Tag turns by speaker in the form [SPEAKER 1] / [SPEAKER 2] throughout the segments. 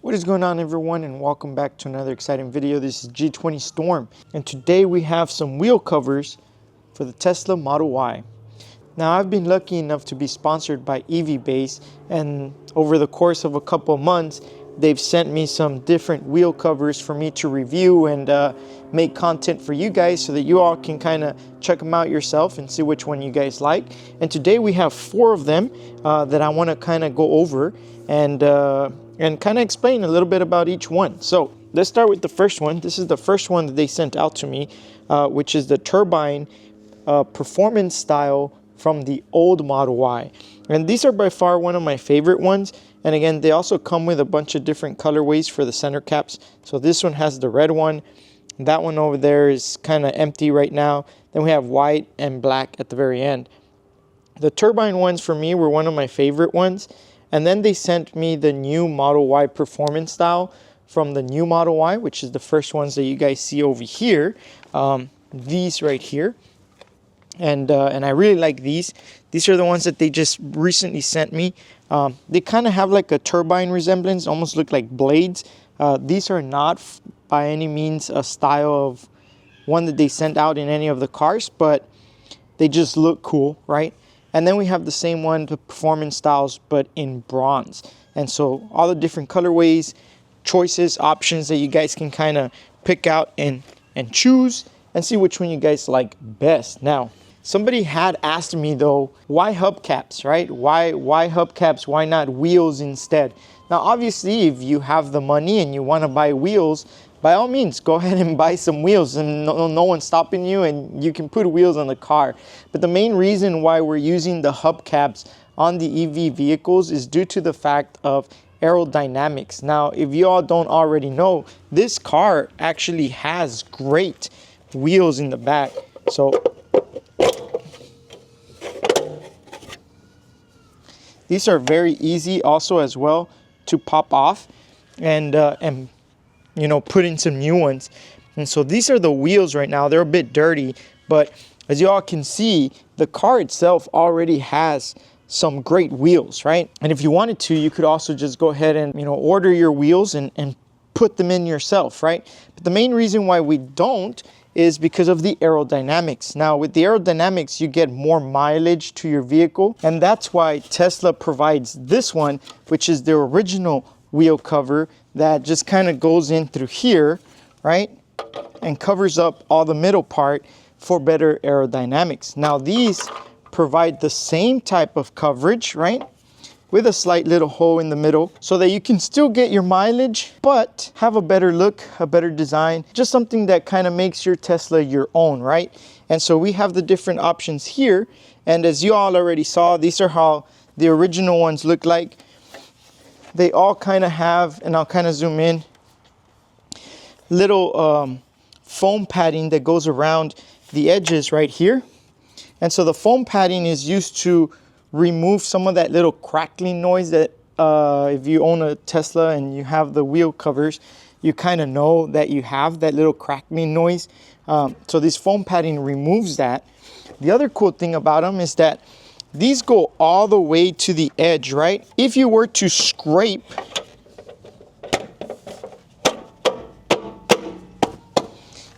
[SPEAKER 1] What is going on, everyone, and welcome back to another exciting video. This is G20 Storm, and today we have some wheel covers for the Tesla Model Y. Now, I've been lucky enough to be sponsored by EVBase, and over the course of a couple of months they've sent me some different wheel covers for me to review and make content for you guys so that you all can kind of check them out yourself and see which one you guys like. And today we have 4 of them that I want to kind of go over and kind of explain a little bit about each one. So let's start with the first one. This is the first one that they sent out to me, which is the turbine performance style from the old Model Y. And these are by far one of my favorite ones. And again, they also come with a bunch of different colorways for the center caps. So this one has the red one. That one over there is kind of empty right now. Then we have white and black at the very end. The turbine ones for me were one of my favorite ones. And then they sent me the new Model Y performance style from the new Model Y, which is the first ones that you guys see over here. These right here. And I really like these. These are the ones that they just recently sent me. They kind of have like a turbine resemblance, almost look like blades. These are not by any means a style of one that they sent out in any of the cars, but they just look cool, right? And then we have the same one, the performance styles, but in bronze. And so all the different colorways, choices, options that you guys can kind of pick out and choose and see which one you guys like best. Now, somebody had asked me though, why hubcaps, right? Why hubcaps? Why not wheels instead? Now, obviously, if you have the money and you want to buy wheels, by all means, go ahead and buy some wheels, and no one's stopping you, and you can put wheels on the car. But the main reason why we're using the hubcaps on the EV vehicles is due to the fact of aerodynamics. Now, if you all don't already know, this car actually has great wheels in the back. So these are very easy also as well to pop off and you know, put in some new ones. And so these are the wheels right now. They're a bit dirty, but as you all can see, the car itself already has some great wheels, right? And if you wanted to, you could also just go ahead and, you know, order your wheels and put them in yourself, right? But the main reason why we don't is because of the aerodynamics. Now, with the aerodynamics, you get more mileage to your vehicle, and that's why Tesla provides this one, which is the original wheel cover that just kind of goes in through here, right, and covers up all the middle part for better aerodynamics. Now, these provide the same type of coverage, right, with a slight little hole in the middle so that you can still get your mileage, but have a better look, a better design, just something that kind of makes your Tesla your own, right? And so we have the different options here. And as you all already saw, these are how the original ones look like. They all kind of have, and I'll kind of zoom in, little foam padding that goes around the edges right here. And so the foam padding is used to remove some of that little crackling noise that if you own a Tesla and you have the wheel covers, you kind of know that you have that little crackling noise. So this foam padding removes that. The other cool thing about them is that these go all the way to the edge, right? If you were to scrape,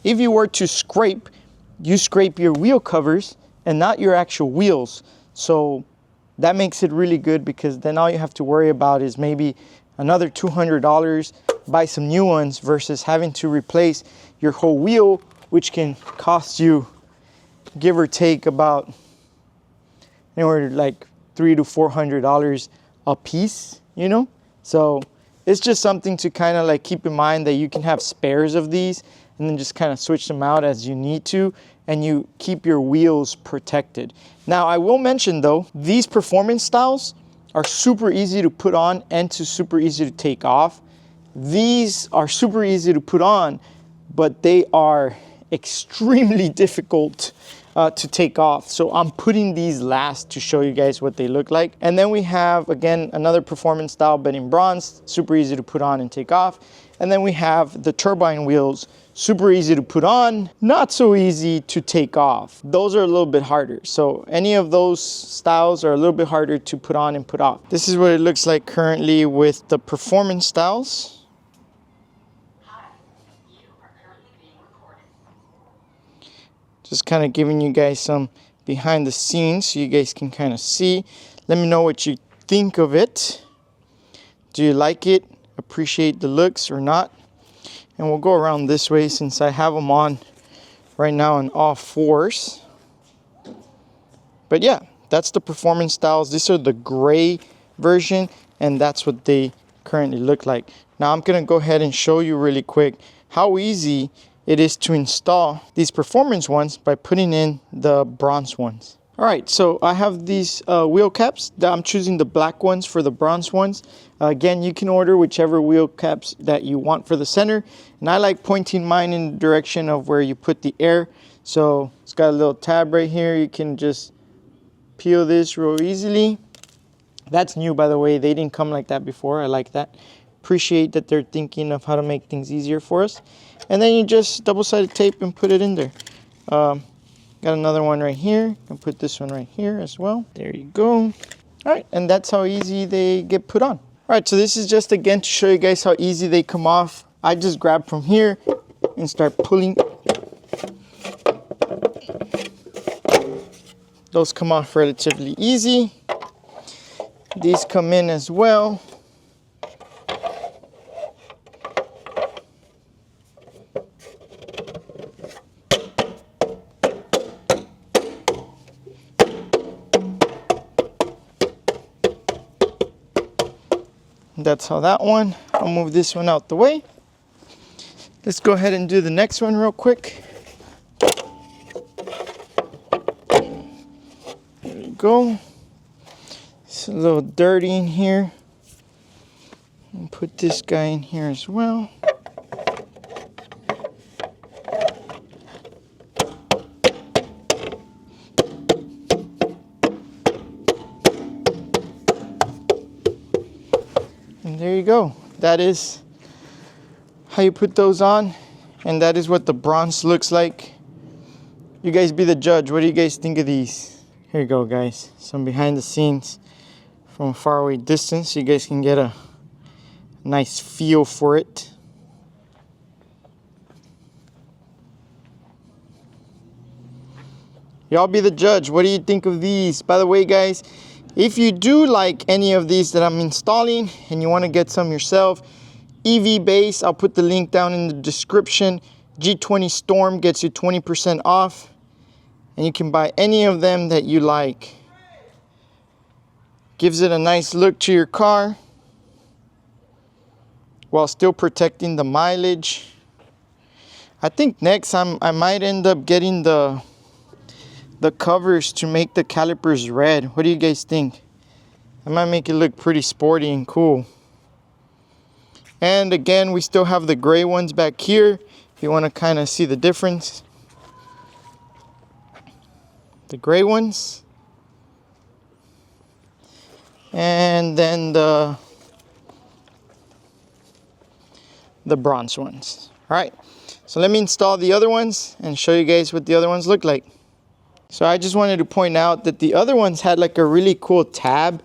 [SPEAKER 1] you scrape your wheel covers and not your actual wheels. So that makes it really good, because then all you have to worry about is maybe another $200, buy some new ones, versus having to replace your whole wheel, which can cost you, give or take, about anywhere like $300 to $400 a piece, you know? So it's just something to kind of like keep in mind, that you can have spares of these and then just kind of switch them out as you need to, and you keep your wheels protected. Now, I will mention though, these performance styles are super easy to put on and super easy to take off. These are super easy to put on, but they are extremely difficult to take off. So I'm putting these last to show you guys what they look like. And then we have, again, another performance style, but in bronze, super easy to put on and take off. And then we have the turbine wheels, super easy to put on, not so easy to take off. Those are a little bit harder. So any of those styles are a little bit harder to put on and put off. This is what it looks like currently with the performance styles. Just kind of giving you guys some behind the scenes so you guys can kind of see. Let me know what you think of it. Do you like it? Appreciate the looks or not? And we'll go around this way since I have them on right now on all fours. But yeah, that's the performance styles. These are the gray version, and that's what they currently look like. Now I'm gonna go ahead and show you really quick how easy it is to install these performance ones by putting in the bronze ones. All right, so I have these wheel caps. I'm choosing the black ones for the bronze ones. Again, you can order whichever wheel caps that you want for the center. And I like pointing mine in the direction of where you put the air. So it's got a little tab right here. You can just peel this real easily. That's new, by the way. They didn't come like that before. I like that. Appreciate that they're thinking of how to make things easier for us. And then you just double-sided tape and put it in there. Got another one right here. I'll put this one right here as well. There you go. All right, and that's how easy they get put on. All right, so this is just again to show you guys how easy they come off. I just grab from here and start pulling. Those come off relatively easy. These come in as well. That's how that one. I'll move this one out the way. Let's go ahead and do the next one real quick. There you go. It's a little dirty in here. And put this guy in here as well. And there you go. That is how you put those on. And that is what the bronze looks like. You guys be the judge. What do you guys think of these? Here you go, guys. Some behind the scenes from a faraway distance so you guys can get a nice feel for it. Y'all be the judge. What do you think of these? By the way, guys, if you do like any of these that I'm installing and you want to get some yourself, EVBase, I'll put the link down in the description. G20 Storm gets you 20% off. And you can buy any of them that you like. Gives it a nice look to your car while still protecting the mileage. I think next I might end up getting the covers to make the calipers red. What do you guys think? I might make it look pretty sporty and cool. And again, we still have the gray ones back here if you want to kind of see the difference. The gray ones. And then the bronze ones. All right, so let me install the other ones and show you guys what the other ones look like. So I just wanted to point out that the other ones had like a really cool tab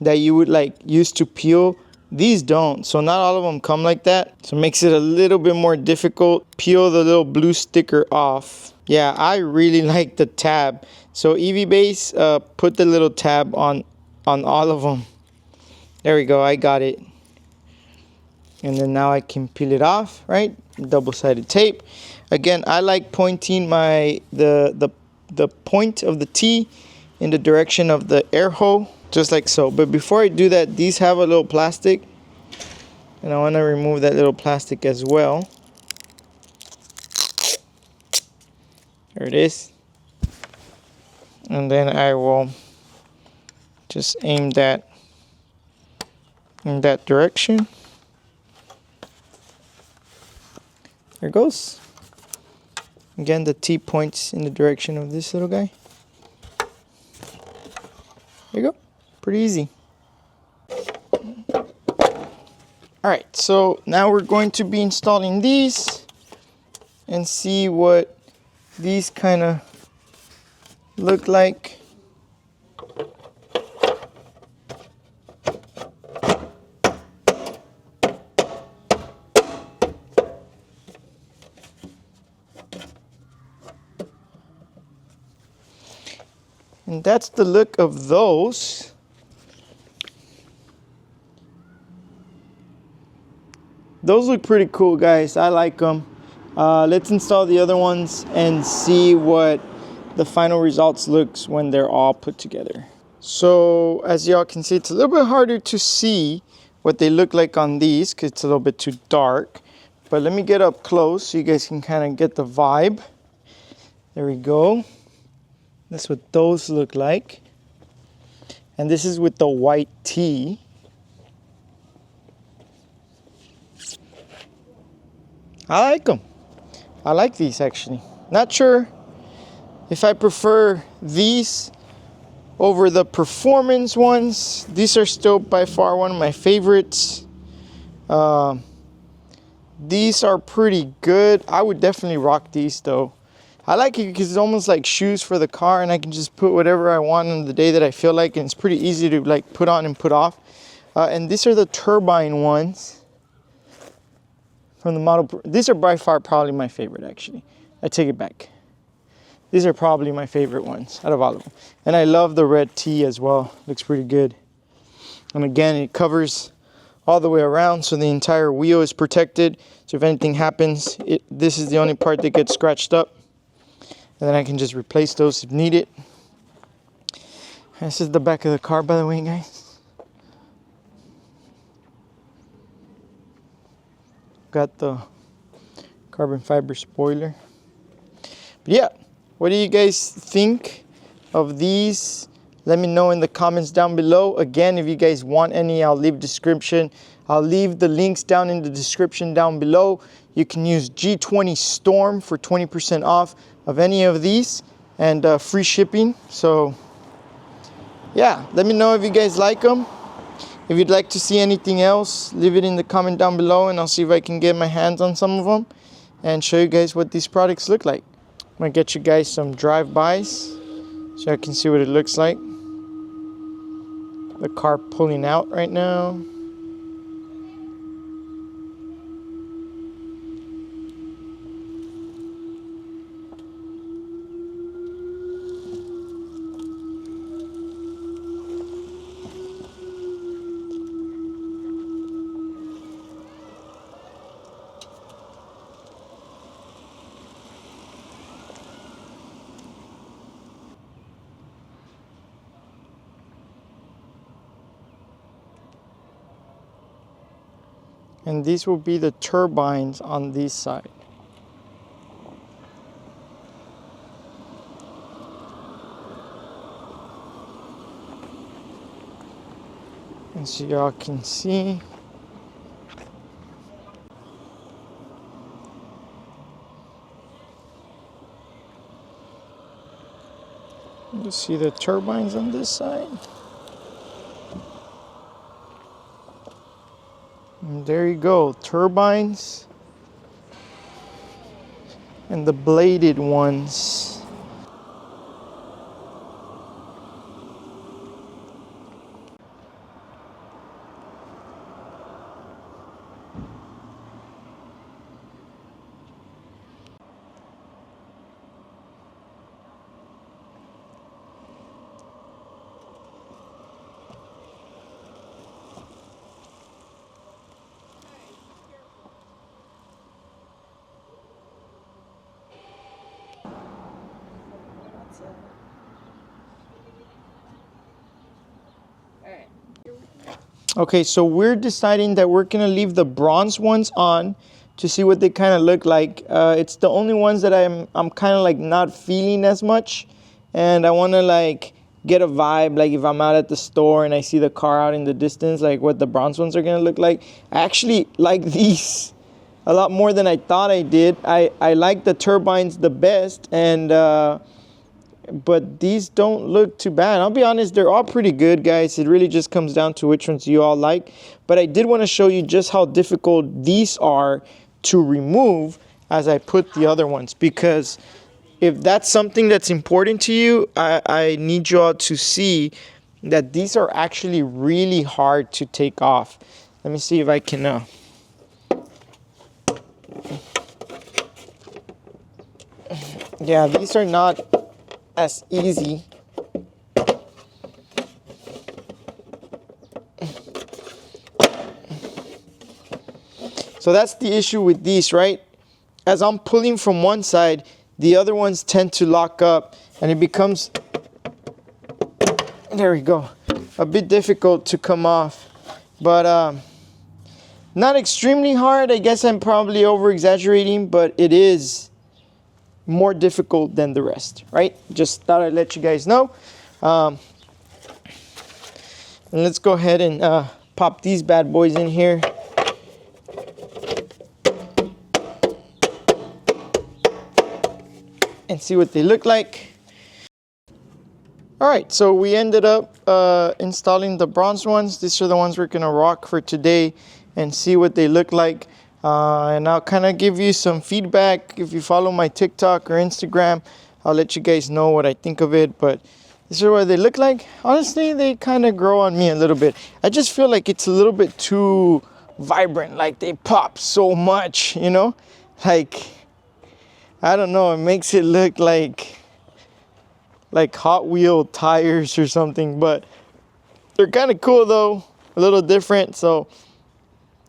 [SPEAKER 1] that you would like use to peel. These don't, so not all of them come like that. So it makes it a little bit more difficult. Peel the little blue sticker off. Yeah, I really like the tab. So EVBase, put the little tab on all of them. There we go, I got it. And then now I can peel it off, right? Double-sided tape. Again, I like pointing the point of the T in the direction of the air hole, just like so. But before I do that, these have a little plastic, and I want to remove that little plastic as well. There it is. And then I will just aim that in that direction. There it goes. Again, the T points in the direction of this little guy. There you go. Pretty easy. Alright, so now we're going to be installing these and see what these kind of look like. And that's the look of those. Those look pretty cool, guys. I like them. Let's install the other ones and see what the final results looks when they're all put together. So as y'all can see, it's a little bit harder to see what they look like on these because it's a little bit too dark. But let me get up close so you guys can kind of get the vibe. There we go. That's what those look like. And this is with the white tee. I like them. I like these actually. Not sure if I prefer these over the performance ones. These are still by far one of my favorites. These are pretty good. I would definitely rock these though. I like it because it's almost like shoes for the car, and I can just put whatever I want on the day that I feel like, and it's pretty easy to like put on and put off. And these are the turbine ones from the model. These are by far probably my favorite actually. I take it back. These are probably my favorite ones out of all of them. And I love the red tee as well. Looks pretty good. And again, it covers all the way around, so the entire wheel is protected. So if anything happens, this is the only part that gets scratched up. And then I can just replace those if needed. This is the back of the car, by the way, guys. Got the carbon fiber spoiler. But yeah, what do you guys think of these? Let me know in the comments down below. Again, if you guys want any, I'll leave description. I'll leave the links down in the description down below. You can use G20 Storm for 20% off of any of these and free shipping. So yeah, let me know if you guys like them. If you'd like to see anything else, leave it in the comment down below and I'll see if I can get my hands on some of them and show you guys what these products look like. I'm gonna get you guys some drive-bys so I can see what it looks like. The car pulling out right now. And these will be the turbines on this side. And so y'all can see. You see the turbines on this side. And there you go, turbines and the bladed ones. Okay, so we're deciding that we're gonna leave the bronze ones on to see what they kind of look like. It's the only ones that I'm kind of like not feeling as much, and I want to like get a vibe, like if I'm out at the store and I see the car out in the distance, like what the bronze ones are gonna look like. I actually like these a lot more than I thought I did. I like the turbines the best, and but these don't look too bad. I'll be honest, they're all pretty good, guys. It really just comes down to which ones you all like. But I did want to show you just how difficult these are to remove as I put the other ones, because if that's something that's important to you, I need you all to see that these are actually really hard to take off. Let me see if I can yeah, these are not as easy So that's the issue with these, right? As I'm pulling from one side, the other ones tend to lock up and it becomes, there we go, a bit difficult to come off. But not extremely hard. I guess I'm probably over exaggerating, but it is more difficult than the rest, right? Just thought I'd let you guys know. And let's go ahead and pop these bad boys in here. And see what they look like. All right, so we ended up installing the bronze ones. These are the ones we're gonna rock for today and see what they look like. And I'll kind of give you some feedback. If you follow my TikTok or Instagram, I'll let you guys know what I think of it. But this is what they look like. Honestly, they kind of grow on me a little bit. I just feel like it's a little bit too vibrant, like they pop so much, you know? Like, I don't know, it makes it look like Hot Wheel tires or something, but they're kind of cool though, a little different, so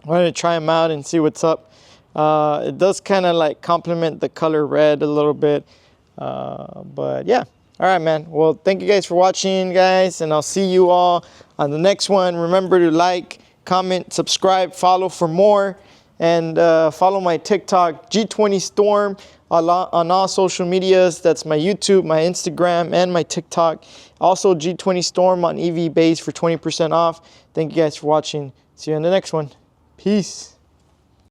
[SPEAKER 1] I wanted to try them out and see what's up. It does kind of like complement the color red a little bit, but yeah. All right, man. Well, thank you guys for watching, guys, and I'll see you all on the next one. Remember to like, comment, subscribe, follow for more, and follow my TikTok, G20 Storm, on all social medias. That's my YouTube, my Instagram, and my TikTok. Also, G20 Storm on EVBase for 20% off. Thank you guys for watching. See you in the next one. Peace.